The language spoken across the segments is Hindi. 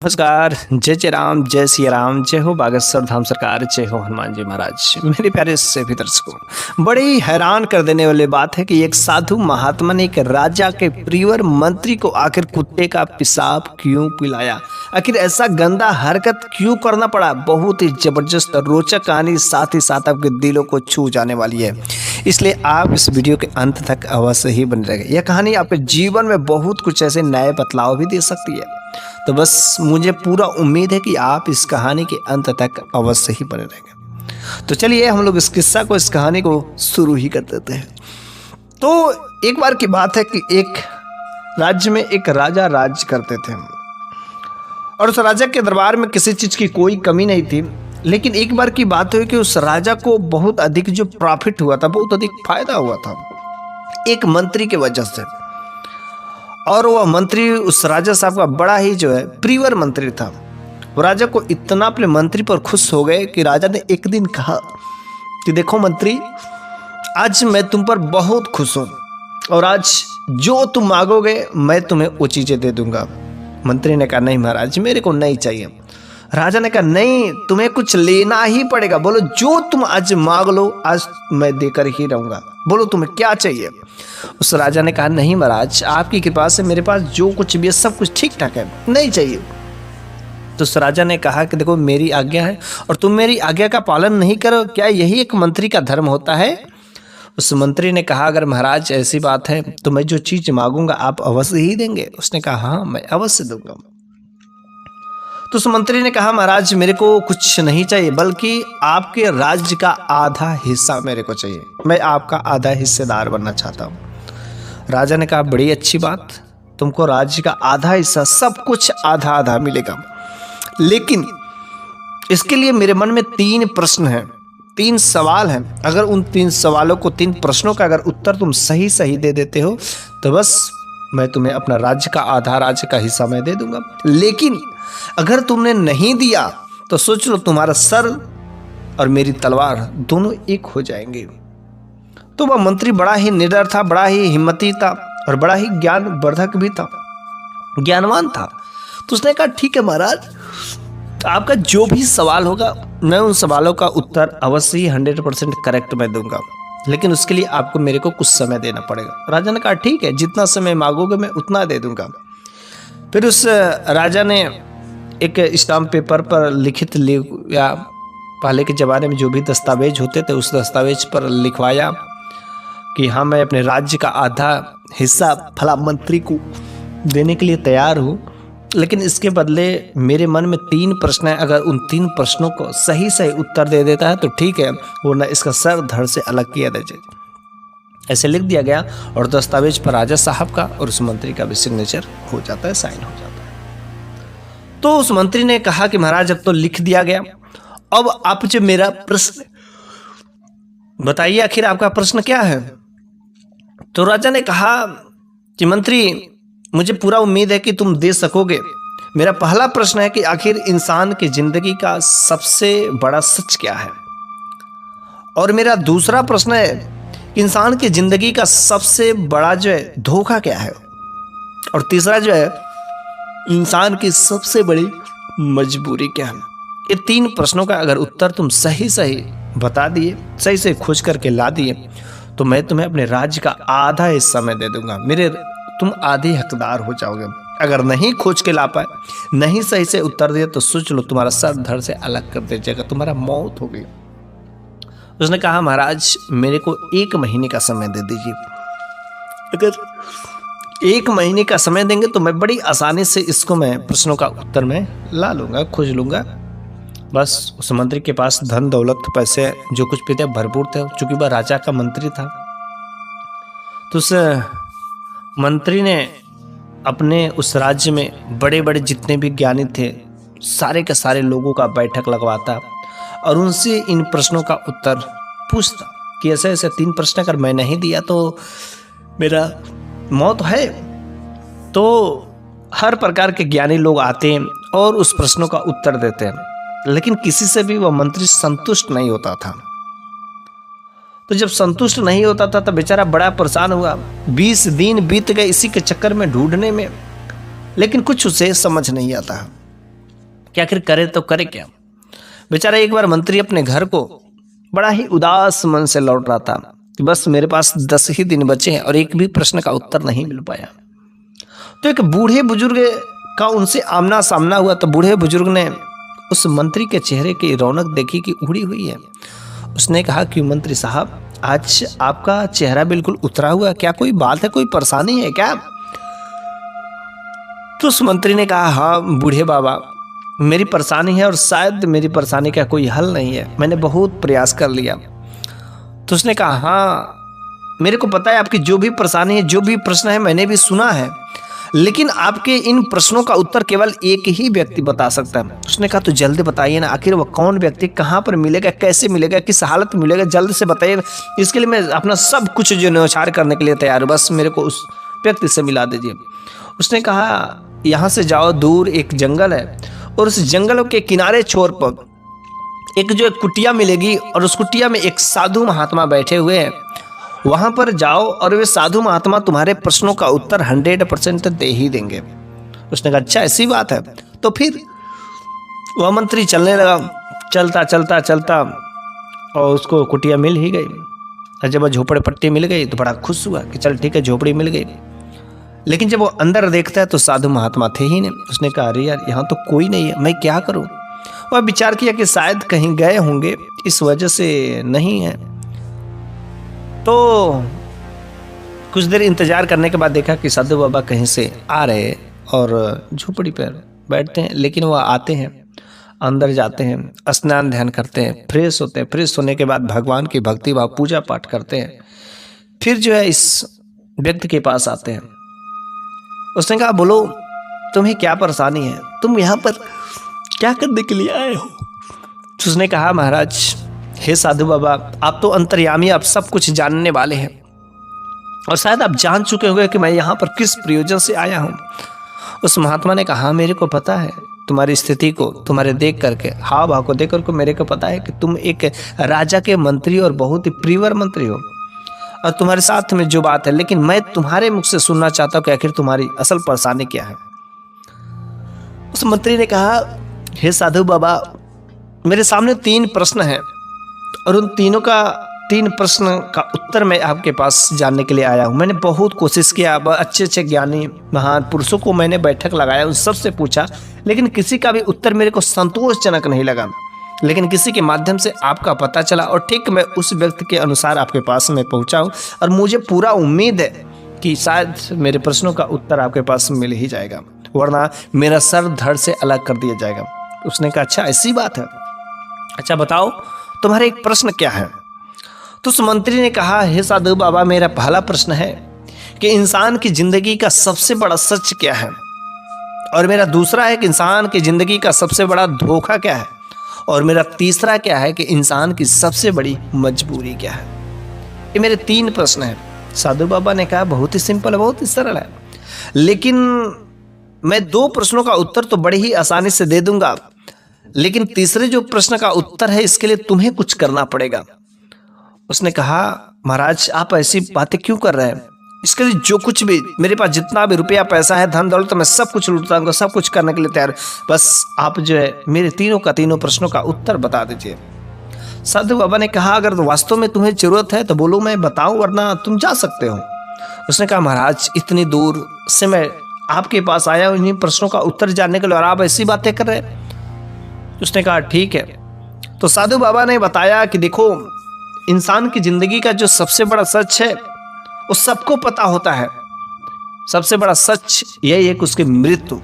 नमस्कार। जय जय राम, जय सिया राम, जय हो बागेश्वर धाम सरकार, जय हो हनुमान जी महाराज। मेरे प्यारे सभी दर्शकों, बड़े ही हैरान कर देने वाली बात है कि एक साधु महात्मा ने एक राजा के प्रियवर मंत्री को आखिर कुत्ते का पेशाब क्यों पिलाया, आखिर ऐसा गंदा हरकत क्यों करना पड़ा। बहुत ही जबरदस्त रोचक कहानी, साथ ही साथ आपके दिलों को छू जाने वाली है, इसलिए आप इस वीडियो के अंत तक अवश्य ही बने रहेंगे। यह कहानी आपके जीवन में बहुत कुछ ऐसे नए बदलाव भी दे सकती है, तो बस मुझे पूरा उम्मीद है कि आप इस कहानी के अंत तक अवश्य ही बने रहेंगे। तो चलिए हम लोग इस किस्सा को, इस कहानी को शुरू ही कर देते हैं। तो एक बार की बात है कि एक राज्य में एक राजा राज करते थे और उस राजा के दरबार में किसी चीज की कोई कमी नहीं थी। लेकिन एक बार की बात हुई कि उस राजा को बहुत अधिक जो प्रॉफिट हुआ था, बहुत अधिक फायदा हुआ था एक मंत्री की वजह से। और वह मंत्री उस राजा साहब का बड़ा ही जो है प्रियवर मंत्री था। वो राजा को इतना अपने मंत्री पर खुश हो गए कि राजा ने एक दिन कहा कि देखो मंत्री, आज मैं तुम पर बहुत खुश हूँ और आज जो तुम मांगोगे मैं तुम्हें वो चीज़ें दे दूंगा। मंत्री ने कहा नहीं महाराज, मेरे को नहीं चाहिए। राजा ने कहा नहीं, तुम्हें कुछ लेना ही पड़ेगा, बोलो जो तुम आज मांग लो, आज मैं देकर ही रहूंगा, बोलो तुम्हें क्या चाहिए। उस राजा ने कहा नहीं महाराज, आपकी कृपा से मेरे पास जो कुछ भी है सब कुछ ठीक ठाक है, नहीं चाहिए। तो उस राजा ने कहा कि देखो मेरी आज्ञा है और तुम मेरी आज्ञा का पालन नहीं करो, क्या यही एक मंत्री का धर्म होता है। उस मंत्री ने कहा अगर महाराज ऐसी बात है तो मैं जो चीज मांगूंगा आप अवश्य ही देंगे। उसने कहा हाँ मैं अवश्य दूंगा। तो उस मंत्री ने कहा महाराज मेरे को कुछ नहीं चाहिए, बल्कि आपके राज्य का आधा हिस्सा मेरे को चाहिए, मैं आपका आधा हिस्सेदार बनना चाहता हूँ। राजा ने कहा बड़ी अच्छी बात, तुमको राज्य का आधा हिस्सा, सब कुछ आधा आधा मिलेगा, लेकिन इसके लिए मेरे मन में 3 प्रश्न हैं, 3 सवाल हैं। अगर उन 3 सवालों को, 3 प्रश्नों का अगर उत्तर तुम सही सही दे देते हो तो बस मैं तुम्हें अपना राज्य का आधा राज्य का हिस्सा मैं दे दूंगा। लेकिन अगर तुमने नहीं दिया तो सोच लो तुम्हारा सर और मेरी तलवार दोनों एक हो जाएंगे। तो वह मंत्री बड़ा ही निडर था, बड़ा ही हिम्मती था और बड़ा ही ज्ञानवर्धक भी था, ज्ञानवान था। तो उसने कहा ठीक है महाराज, आपका जो भी सवाल होगा मैं उन सवालों का उत्तर अवश्य ही 100% करेक्ट मैं दूंगा, लेकिन उसके लिए आपको मेरे को कुछ समय देना पड़ेगा। राजा ने कहा ठीक है, जितना समय मांगोगे मैं उतना दे दूंगा। फिर उस राजा ने एक स्टाम्प पेपर पर लिखित या पहले के ज़माने में जो भी दस्तावेज होते थे उस दस्तावेज पर लिखवाया कि हाँ मैं अपने राज्य का आधा हिस्सा फला मंत्री को देने के लिए तैयार हूँ, लेकिन इसके बदले मेरे मन में 3 प्रश्न है, अगर उन 3 प्रश्नों को सही सही उत्तर दे देता है तो ठीक है, वरना इसका सर धड़ से अलग किया जाए। ऐसे लिख दिया गया और दस्तावेज पर राजा साहब का और उस मंत्री का भी सिग्नेचर हो जाता है, साइन हो जाता है। तो उस मंत्री ने कहा कि महाराज अब तो लिख दिया गया, अब आप जो मेरा प्रश्न बताइए, आखिर आपका प्रश्न क्या है। तो राजा ने कहा कि मंत्री मुझे पूरा उम्मीद है कि तुम दे सकोगे। मेरा पहला प्रश्न है कि आखिर इंसान की जिंदगी का सबसे बड़ा सच क्या है, और मेरा दूसरा प्रश्न है कि इंसान की जिंदगी का सबसे बड़ा जो है धोखा क्या है, और तीसरा जो है इंसान की सबसे बड़ी मजबूरी क्या है। ये 3 प्रश्नों का अगर उत्तर तुम सही सही बता दिए, सही से खोज करके ला दिए, तो मैं तुम्हें अपने राज्य का आधा हिस्सा मैं दे दूंगा, मेरे तुम आधे हकदार हो जाओगे। अगर नहीं खोज के ला पाए, नहीं सही से उत्तर दिए तो सोच लो तुम्हारा सर धड़ से अलग कर दे जाएगा, तुम्हारा मौत हो गई। उसने कहा महाराज मेरे को 1 महीने का समय दे दीजिए, अगर 1 महीने का समय देंगे तो मैं बड़ी आसानी से इसको मैं प्रश्नों का उत्तर में ला लूंगा, खोज लूंगा। बस उस मंत्री के पास धन दौलत पैसे जो कुछ भी थे भरपूर थे, चूंकि वह राजा का मंत्री था। तो उस मंत्री ने अपने उस राज्य में बड़े बड़े जितने भी ज्ञानी थे सारे के सारे लोगों का बैठक लगवाता और उनसे इन प्रश्नों का उत्तर पूछता कि ऐसे ऐसे 3 प्रश्न अगर मैं नहीं दिया तो मेरा मौत है। तो हर प्रकार के ज्ञानी लोग आते हैं और उस प्रश्नों का उत्तर देते हैं, लेकिन किसी से भी वह मंत्री संतुष्ट नहीं होता था। तो जब संतुष्ट नहीं होता था तब बेचारा बड़ा परेशान हुआ। 20 दिन बीत गए इसी के चक्कर में ढूंढने में, लेकिन कुछ उसे समझ नहीं आता। कि आखिर करे तो करे क्या। बेचारा एक बार मंत्री अपने घर को बड़ा ही उदास मन से लौट रहा था कि बस मेरे पास 10 ही दिन बचे हैं और एक भी प्रश्न का उत्तर नहीं मिल पाया। तो एक बूढ़े बुजुर्ग का उनसे आमना सामना हुआ। तो बूढ़े बुजुर्ग ने उस मंत्री के चेहरे की रौनक देखी कि उड़ी हुई है। उसने कहा कि मंत्री साहब, आज आपका चेहरा बिल्कुल उतरा हुआ, क्या कोई बात है, कोई परेशानी है क्या? तो उस मंत्री ने कहा, हाँ बूढ़े बाबा, मेरी परेशानी है और शायद मेरी परेशानी का कोई हल नहीं है, मैंने बहुत प्रयास कर लिया। तो उसने कहा, हाँ मेरे को पता है आपकी जो भी परेशानी है, जो भी प्रश्न है, मैंने भी सुना है, लेकिन आपके इन प्रश्नों का उत्तर केवल एक ही व्यक्ति बता सकता है। उसने कहा, तो जल्दी बताइए ना, आखिर वो कौन व्यक्ति, कहाँ पर मिलेगा, कैसे मिलेगा, किस हालत में मिलेगा, जल्द से बताइए। इसके लिए मैं अपना सब कुछ जो न्यौछावर करने के लिए तैयार हूँ, बस मेरे को उस व्यक्ति से मिला दीजिए। उसने कहा, यहाँ से जाओ, दूर एक जंगल है और उस जंगल के किनारे छोर पर एक जो कुटिया मिलेगी और उस कुटिया में एक साधु महात्मा बैठे हुए हैं, वहां पर जाओ और वे साधु महात्मा तुम्हारे प्रश्नों का उत्तर 100% दे ही देंगे। उसने कहा, अच्छा ऐसी बात है। तो फिर वह मंत्री चलने लगा, चलता चलता चलता और उसको कुटिया मिल ही गई। और जब वह झोपड़े पट्टी मिल गई तो बड़ा खुश हुआ कि चल ठीक है, झोपड़ी मिल गई। लेकिन जब वो अंदर देखता है तो साधु महात्मा थे ही नहीं। उसने कहा, अरे यार, यहाँ तो कोई नहीं है, मैं क्या करूं? वह विचार किया कि शायद कहीं गए होंगे, इस वजह से नहीं है। तो कुछ देर इंतजार करने के बाद देखा कि साधु बाबा कहीं से आ रहे और झोपड़ी पर बैठते हैं। लेकिन वह आते हैं, अंदर जाते हैं, स्नान ध्यान करते हैं, फ्रेश होते हैं। फ्रेश होने के बाद भगवान की भक्ति भाव पूजा पाठ करते हैं। फिर जो है इस व्यक्ति के पास आते हैं। उसने कहा, बोलो तुम्हें क्या परेशानी है, तुम यहाँ पर क्या करने के लिए आए हो? तो उसने कहा, महाराज, हे साधु बाबा, आप तो अंतर्यामी, आप सब कुछ जानने वाले हैं और शायद आप जान चुके होंगे कि मैं यहाँ पर किस प्रयोजन से आया हूँ। उस महात्मा ने कहा, मेरे को पता है तुम्हारी स्थिति को, तुम्हारे देख करके, हाव भाव को देख करके मेरे को पता है कि तुम एक राजा के मंत्री और बहुत ही प्रियवर मंत्री हो और तुम्हारे साथ में जो बात है, लेकिन मैं तुम्हारे मुख से सुनना चाहता हूँ कि आखिर तुम्हारी असल परेशानी क्या है। उस मंत्री ने कहा, हे साधु बाबा, मेरे सामने 3 प्रश्न हैं और उन तीन प्रश्न का उत्तर मैं आपके पास जानने के लिए आया हूँ। मैंने बहुत कोशिश किया, अच्छे अच्छे ज्ञानी महान पुरुषों को मैंने बैठक लगाया, उन सब से पूछा, लेकिन किसी का भी उत्तर मेरे को संतोषजनक नहीं लगा। लेकिन किसी के माध्यम से आपका पता चला और ठीक मैं उस व्यक्ति के अनुसार आपके पास में पहुंचा हूं और मुझे पूरा उम्मीद है कि शायद मेरे प्रश्नों का उत्तर आपके पास मिल ही जाएगा, वरना मेरा सर धड़ से अलग कर दिया जाएगा। उसने कहा, अच्छा ऐसी बात है, अच्छा बताओ तुम्हारा एक प्रश्न क्या है? तो उस मंत्री ने कहा, हे साधु बाबा, मेरा पहला प्रश्न है कि इंसान की जिंदगी का सबसे बड़ा सच क्या है, और मेरा दूसरा है कि इंसान की जिंदगी का सबसे बड़ा धोखा क्या है, और मेरा तीसरा क्या है कि इंसान की सबसे बड़ी मजबूरी क्या है। ये मेरे 3 प्रश्न हैं। साधु बाबा ने कहा, बहुत ही सिंपल है, बहुत ही सरल है, लेकिन मैं 2 प्रश्नों का उत्तर तो बड़ी ही आसानी से दे दूंगा, लेकिन तीसरे जो प्रश्न का उत्तर है इसके लिए तुम्हें कुछ करना पड़ेगा। उसने कहा, महाराज आप ऐसी बातें क्यों कर रहे हैं? इसके लिए जो कुछ भी मेरे पास जितना भी रुपया पैसा है, धन दौलत, तो मैं सब कुछ लूटता हूँ, सब कुछ करने के लिए तैयार, बस आप जो है मेरे तीनों प्रश्नों का उत्तर बता दीजिए। साधु बाबा ने कहा, अगर वास्तव में तुम्हें जरूरत है तो बोलो, मैं बताऊं, वरना तुम जा सकते हो। उसने कहा, महाराज इतनी दूर से मैं आपके पास आया हूं इन्हीं प्रश्नों का उत्तर जानने के लिए और आप ऐसी बातें कर रहे हैं। उसने कहा, ठीक है। तो साधु बाबा ने बताया कि देखो, इंसान की जिंदगी का जो सबसे बड़ा सच है वो सबको पता होता है। सबसे बड़ा सच यही है कि उसकी मृत्यु,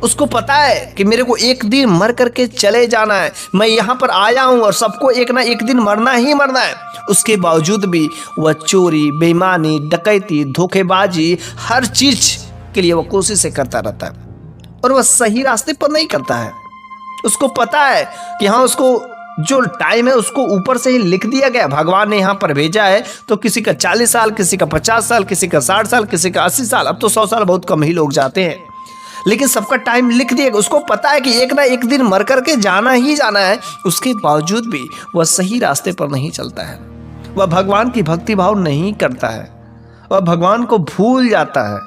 उसको पता है कि मेरे को एक दिन मर करके चले जाना है, मैं यहाँ पर आया हूँ और सबको एक ना एक दिन मरना ही मरना है। उसके बावजूद भी वह चोरी, बेईमानी, डकैती, धोखेबाजी, हर चीज के लिए वह कोशिश करता रहता है और वह सही रास्ते पर नहीं करता है। उसको पता है कि हाँ, उसको जो टाइम है उसको ऊपर से ही लिख दिया गया, भगवान ने यहाँ पर भेजा है, तो किसी का 40 साल, किसी का 50 साल, किसी का 60 साल, किसी का 80 साल, अब तो 100 साल बहुत कम ही लोग जाते हैं, लेकिन सबका टाइम लिख दिया। उसको पता है कि एक ना एक दिन मर करके जाना ही जाना है, उसके बावजूद भी वह सही रास्ते पर नहीं चलता है, वह भगवान की भक्ति भाव नहीं करता है, वह भगवान को भूल जाता है।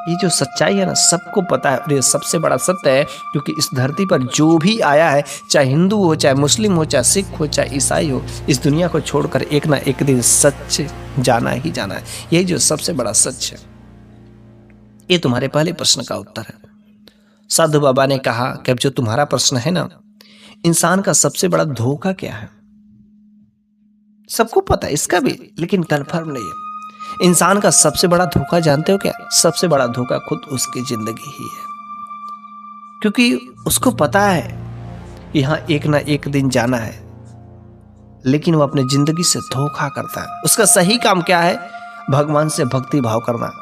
ये जो सच्चाई है ना, सबको पता है और ये सबसे बड़ा सत्य है, क्योंकि इस धरती पर जो भी आया है, चाहे हिंदू हो, चाहे मुस्लिम हो, चाहे सिख हो, चाहे ईसाई हो, इस दुनिया को छोड़कर एक ना एक दिन सच जाना ही जाना है। यही जो सबसे बड़ा सच है। ये तुम्हारे पहले प्रश्न का उत्तर है। साधु बाबा ने कहा कि अब जो तुम्हारा प्रश्न है ना, इंसान का सबसे बड़ा धोखा क्या है, सबको पता है इसका भी, लेकिन कन्फर्म नहीं है। इंसान का सबसे बड़ा धोखा जानते हो क्या? सबसे बड़ा धोखा खुद उसकी जिंदगी ही है, क्योंकि उसको पता है यहां एक ना एक दिन जाना है, लेकिन वो अपनी जिंदगी से धोखा करता है। उसका सही काम क्या है? भगवान से भक्ति भाव करना,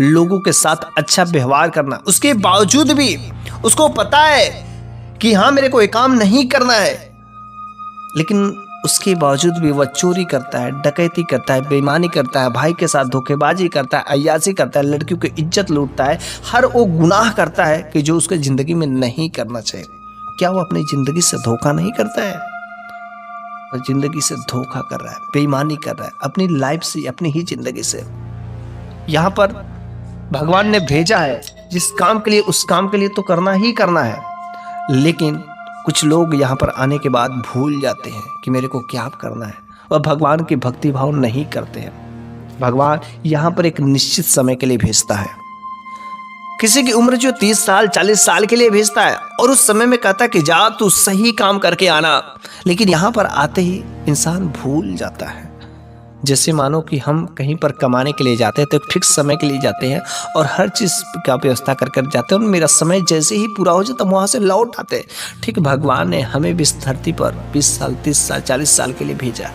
लोगों के साथ अच्छा व्यवहार करना। उसके बावजूद भी उसको पता है कि हाँ मेरे को ये काम नहीं करना है, लेकिन उसके बावजूद भी वह चोरी करता है, डकैती करता है, बेईमानी करता है, भाई के साथ धोखेबाजी करता है, अय्याशी करता है, लड़कियों की इज्जत लूटता है, हर वो गुनाह करता है कि जो उसके जिंदगी में नहीं करना चाहिए। क्या वो अपनी जिंदगी से धोखा नहीं करता है? वो जिंदगी से धोखा कर रहा है, बेईमानी कर रहा है, अपनी लाइफ से, अपनी ही जिंदगी से। यहाँ पर भगवान ने भेजा है जिस काम के लिए, उस काम के लिए तो करना ही करना है, लेकिन कुछ लोग यहाँ पर आने के बाद भूल जाते हैं कि मेरे को क्या करना है, और भगवान की भक्ति भाव नहीं करते हैं। भगवान यहाँ पर एक निश्चित समय के लिए भेजता है। किसी की उम्र जो 30 साल 40 साल के लिए भेजता है, और उस समय में कहता है कि जा तू सही काम करके आना, लेकिन यहाँ पर आते ही इंसान भूल जाता है। जैसे मानो कि हम कहीं पर कमाने के लिए जाते हैं तो एक फिक्स समय के लिए जाते हैं और हर चीज़ का व्यवस्था कर कर जाते हैं, और मेरा समय जैसे ही पूरा हो जाता है वहाँ से लौट आते हैं। ठीक भगवान ने हमें भी इस धरती पर 20 साल 30 साल 40 साल के लिए भेजा,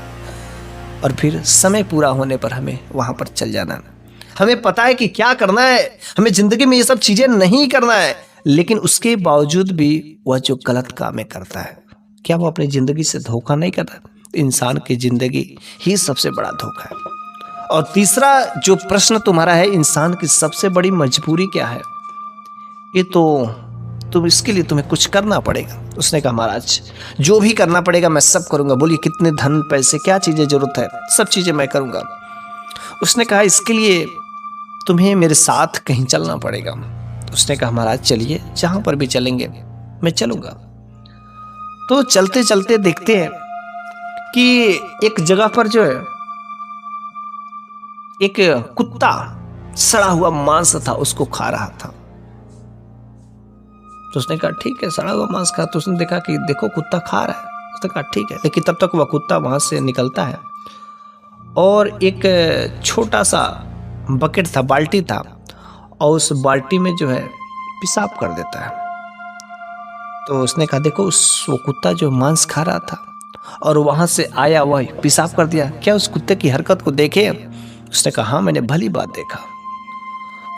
और फिर समय पूरा होने पर हमें वहाँ पर चल जाना है। हमें पता है कि क्या करना है, हमें ज़िंदगी में ये सब चीज़ें नहीं करना है, लेकिन उसके बावजूद भी वह जो गलत काम करता है, क्या वो अपनी ज़िंदगी से धोखा नहीं करता? इंसान की जिंदगी ही सबसे बड़ा धोखा है। और तीसरा जो प्रश्न तुम्हारा है, इंसान की सबसे बड़ी मजबूरी क्या है, ये तो तुम इसके लिए तुम्हें कुछ करना पड़ेगा। उसने कहा महाराज जो भी करना पड़ेगा मैं सब करूंगा। बोलिए कितने धन पैसे क्या चीज़ें जरूरत है, सब चीज़ें मैं करूंगा। उसने कहा इसके लिए तुम्हें मेरे साथ कहीं चलना पड़ेगा। उसने कहा महाराज चलिए, जहां पर भी चलेंगे मैं चलूंगा। तो चलते चलते देखते हैं कि एक जगह पर जो है एक कुत्ता सड़ा हुआ मांस था, उसको खा रहा था। तो उसने कहा ठीक है, सड़ा हुआ मांस खा। तो उसने देखा कि देखो कुत्ता खा रहा है। उसने कहा ठीक है, लेकिन तब तक वह कुत्ता वहां से निकलता है और एक छोटा सा बकेट था, बाल्टी था, और उस बाल्टी में जो है पेशाब कर देता है। तो उसने कहा देखो वो कुत्ता जो मांस खा रहा था और वहां से आया वह पेशाब कर दिया, क्या उस कुत्ते की हरकत को देखे? उसने कहा हाँ मैंने भली बात देखा।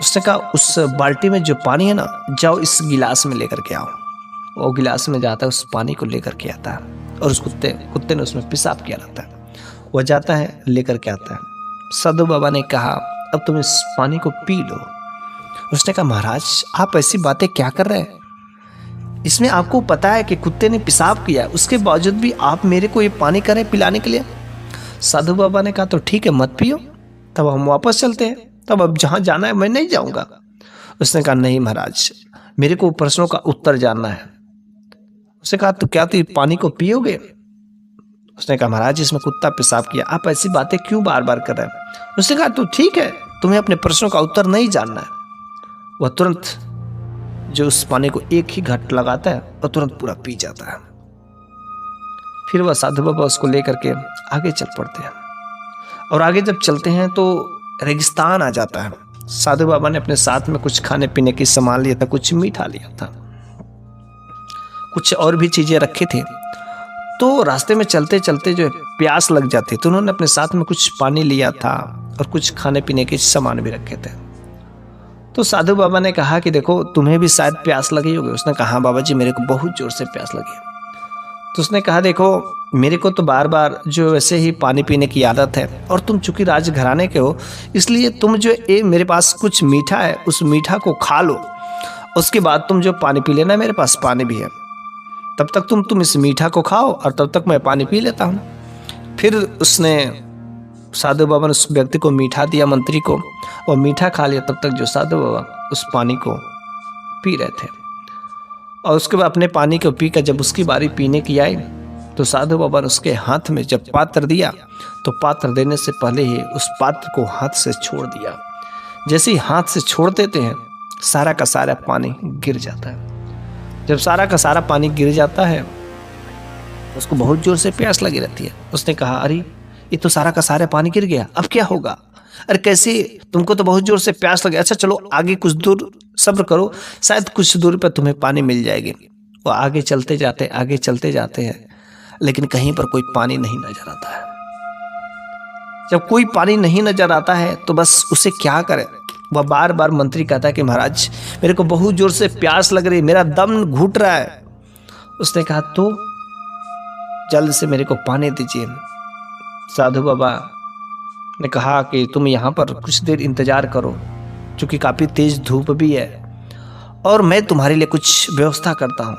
उसने कहा उस बाल्टी में जो पानी है ना, जाओ इस गिलास में लेकर के आओ। वो गिलास में जाता है, उस पानी को लेकर के आता है, और उस कुत्ते ने उसमें पेशाब किया रहता है। वह जाता है लेकर के आता है। साधु बाबा ने कहा अब तुम इस पानी को पी लो। उसने कहा महाराज आप ऐसी बातें क्या कर रहे हैं, इसमें आपको पता है कि कुत्ते ने पेशाब किया, उसके बावजूद भी आप मेरे को ये पानी करें पिलाने के लिए। साधु बाबा ने कहा तो ठीक है मत पियो, तब हम वापस चलते हैं, तब अब जहाँ जाना है मैं नहीं जाऊँगा। उसने कहा नहीं महाराज मेरे को प्रश्नों का उत्तर जानना है। उसने कहा तो क्या तुम पानी को पियोगे? उसने कहा महाराज इसमें कुत्ता पेशाब किया, आप ऐसी बातें क्यों बार बार कर रहे हैं? उसने कहा तो ठीक है, तुम्हें अपने प्रश्नों का उत्तर नहीं जानना है। वह तुरंत जो उस पानी को एक ही घट लगाता है और तुरंत पूरा पी जाता है। फिर वह साधु बाबा उसको लेकर के आगे चल पड़ते हैं, और आगे जब चलते हैं तो रेगिस्तान आ जाता है। साधु बाबा ने अपने साथ में कुछ खाने पीने की सामान लिया था, कुछ मीठा लिया था, कुछ और भी चीजें रखी थी। तो रास्ते में चलते चलते जो प्यास लग जाती, तो उन्होंने अपने साथ में कुछ पानी लिया था और कुछ खाने पीने के सामान भी रखे थे। तो साधु बाबा ने कहा कि देखो तुम्हें भी शायद प्यास लगी होगी। उसने कहा हाँ बाबा जी मेरे को बहुत जोर से प्यास लगी। तो उसने कहा देखो मेरे को तो बार बार जो वैसे ही पानी पीने की आदत है, और तुम चूंकि राजघराने के हो इसलिए तुम जो मेरे पास कुछ मीठा है उस मीठा को खा लो, उसके बाद तुम जो पानी पी लेना, मेरे पास पानी भी है, तब तक तुम इस मीठा को खाओ और तब तक मैं पानी पी लेता हूँ। फिर उसने साधु बाबा ने उस व्यक्ति को मीठा दिया, मंत्री को, और मीठा खा लिया। तब तक जो साधु बाबा उस पानी को पी रहे थे। और उसके बाद अपने पानी को पीकर जब उसकी बारी पीने की आई तो साधु बाबा ने उसके हाथ में जब पात्र दिया तो पात्र देने से पहले ही उस पात्र को हाथ से छोड़ दिया। जैसे ही हाथ से छोड़ देते हैं सारा का सारा पानी गिर जाता है। जब सारा का सारा पानी गिर जाता है उसको बहुत जोर से प्यास लगी रहती है। उसने कहा, अरे ये तो सारा का सारा पानी गिर गया, अब क्या होगा? अरे कैसे, तुमको तो बहुत जोर से प्यास लगी। अच्छा चलो आगे कुछ दूर सब्र करो, शायद कुछ दूर पर तुम्हें पानी मिल जाएगी। वो आगे चलते जाते हैं लेकिन कहीं पर कोई पानी नहीं नजर आता है। जब कोई पानी नहीं नजर आता है तो बस उसे क्या करे। वह बार बार मंत्री कहता है कि महाराज मेरे को बहुत जोर से प्यास लग रही है, मेरा दम घुट रहा है। उसने कहा तो जल्द से मेरे को पानी दीजिए। साधु बाबा ने कहा कि तुम यहाँ पर कुछ देर इंतजार करो, क्योंकि काफ़ी तेज धूप भी है और मैं तुम्हारे लिए कुछ व्यवस्था करता हूँ।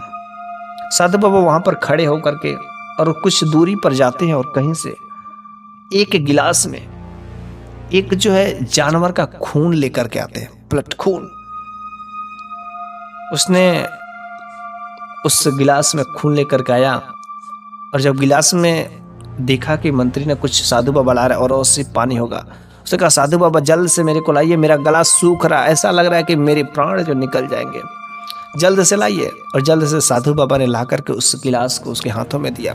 साधु बाबा वहाँ पर खड़े होकर के और कुछ दूरी पर जाते हैं और कहीं से एक गिलास में एक जो है जानवर का खून लेकर के आते हैं, ब्लड खून। उसने उस गिलास में खून लेकर के आया और जब गिलास में देखा कि मंत्री ने कुछ साधु बाबा ला रहा है और उससे पानी होगा, उसने कहा साधु बाबा जल्द से मेरे को लाइए, मेरा गला सूख रहा है, ऐसा लग रहा है कि मेरे प्राण जो निकल जाएंगे, जल्द से लाइए। और जल्द से साधु बाबा ने ला करके उस गिलास को उसके हाथों में दिया।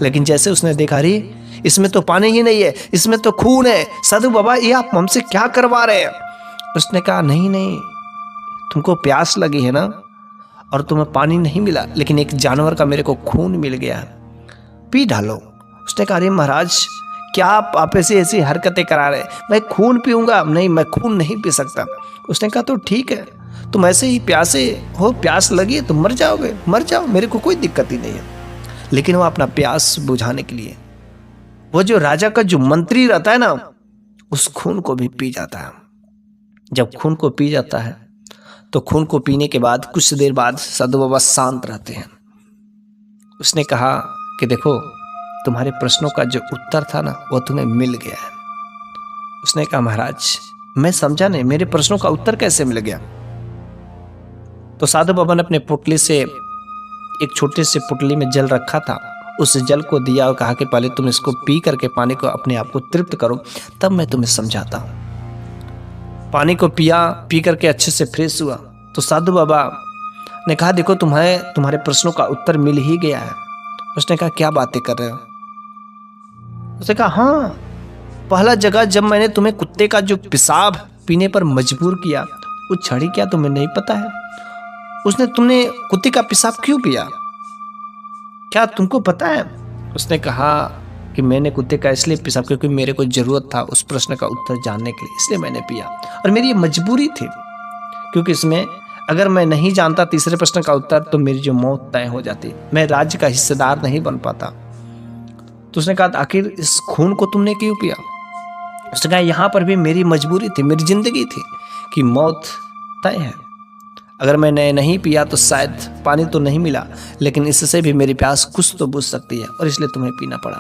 लेकिन जैसे उसने देखा, अरे इसमें तो पानी ही नहीं है, इसमें तो खून है, साधु बाबा ये आप हमसे क्या करवा रहे हैं? उसने कहा नहीं तुमको प्यास लगी है ना और तुम्हें पानी नहीं मिला, लेकिन एक जानवर का मेरे को खून मिल गया, पी डालो। उसने कहा अरे महाराज क्या आप ऐसी हरकतें करा रहे, मैं खून पीऊंगा? नहीं, मैं खून नहीं पी सकता। उसने कहा तो ठीक है, तुम ऐसे ही प्यासे हो, प्यास लगी है तो मर जाओगे, मर जाओ, मेरे को कोई दिक्कत ही नहीं है। लेकिन वो अपना प्यास बुझाने के लिए वो जो राजा का जो मंत्री रहता है ना, उस खून को भी पी जाता है। जब खून को पी जाता है तो खून को पीने के बाद कुछ देर बाद साधु बाबा शांत रहते हैं। उसने कहा कि देखो तुम्हारे प्रश्नों का जो उत्तर था ना वो तुम्हें मिल गया है। उसने कहा महाराज मैं समझा नहीं, मेरे प्रश्नों का उत्तर कैसे मिल गया? तो साधु बाबा ने अपने पुतली से एक छोटे से पुतली में जल रखा था, उस जल को दिया और कहा कि पहले तुम इसको पी करके पानी को अपने आप को तृप्त करो, तब मैं तुम्हें समझाता हूँ। पानी को पिया, पी करके अच्छे से फ्रेश हुआ तो साधु बाबा ने कहा देखो तुम्हारे प्रश्नों का उत्तर मिल ही गया है। उसने कहा क्या बातें कर रहे हो? उसने कहा हाँ, पहला जगह जब मैंने तुम्हें कुत्ते का जो पेशाब पीने पर मजबूर किया वो छड़ी क्या तुम्हें नहीं पता है? तुमने कुत्ते का पेशाब क्यों पिया, क्या तुमको पता है? उसने कहा कि मैंने कुत्ते का इसलिए पेशाब क्योंकि मेरे को जरूरत था उस प्रश्न का उत्तर जानने के लिए, इसलिए मैंने पिया और मेरी ये मजबूरी थी, क्योंकि इसमें अगर मैं नहीं जानता तीसरे प्रश्न का उत्तर तो मेरी जो मौत तय हो जाती, मैं राज्य का हिस्सेदार नहीं बन पाता। तो उसने कहा आखिर इस खून को तुमने क्यों पिया? उसने कहा यहाँ पर भी मेरी मजबूरी थी, मेरी जिंदगी थी कि मौत तय है। अगर मैंने नहीं पिया तो शायद पानी तो नहीं मिला, लेकिन इससे भी मेरी प्यास कुछ तो बुझ सकती है और इसलिए तुम्हें पीना पड़ा।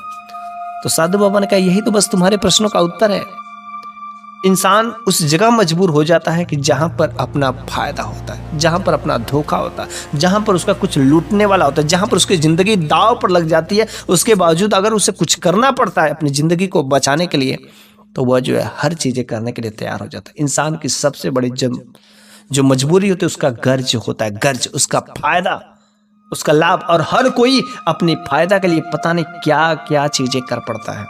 तो साधु बाबा ने कहा यही तो बस तुम्हारे प्रश्नों का उत्तर है। इंसान उस जगह मजबूर हो जाता है कि जहां पर अपना फायदा होता है, जहां पर अपना धोखा होता है, जहां पर उसका कुछ लूटने वाला होता है, जहां पर उसकी जिंदगी दांव पर लग जाती है, उसके बावजूद अगर उसे कुछ करना पड़ता है अपनी जिंदगी को बचाने के लिए तो वह जो है हर चीजें करने के लिए तैयार हो जाता है। इंसान की सबसे बड़ी जो मजबूरी होती है उसका गर्ज होता है, गर्ज, उसका फायदा, उसका लाभ। और हर कोई अपने फायदा के लिए पता नहीं क्या क्या चीजें कर पड़ता है,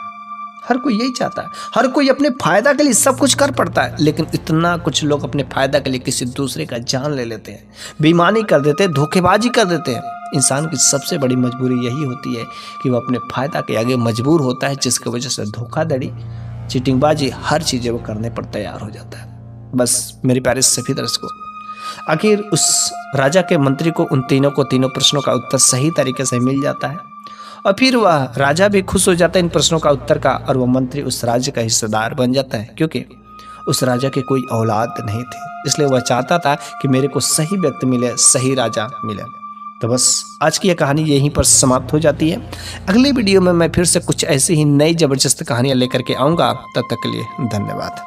हर कोई यही चाहता है, हर कोई अपने फायदा के लिए सब कुछ कर पड़ता है। लेकिन इतना कुछ लोग अपने फायदा के लिए किसी दूसरे का जान ले लेते हैं, बेईमानी कर देते हैं, धोखेबाजी कर देते हैं। इंसान की सबसे बड़ी मजबूरी यही होती है कि वो अपने फायदा के आगे मजबूर होता है, जिसकी वजह से धोखाधड़ी, चीटिंगबाजी, हर चीजें वो करने पर तैयार हो जाता है। बस मेरे प्यारे सभी दर्शकों, आखिर उस राजा के मंत्री को उन तीनों प्रश्नों का उत्तर सही तरीके से मिल जाता है और फिर वह राजा भी खुश हो जाता है इन प्रश्नों का उत्तर का, और वह मंत्री उस राज्य का हिस्सेदार बन जाता है, क्योंकि उस राजा की कोई औलाद नहीं थी, इसलिए वह चाहता था कि मेरे को सही व्यक्ति मिले, सही राजा मिले। तो बस आज की यह कहानी यहीं पर समाप्त हो जाती है। अगले वीडियो में मैं फिर से कुछ ऐसी ही नई जबरदस्त कहानियां लेकर के आऊँगा। तब तक के लिए धन्यवाद।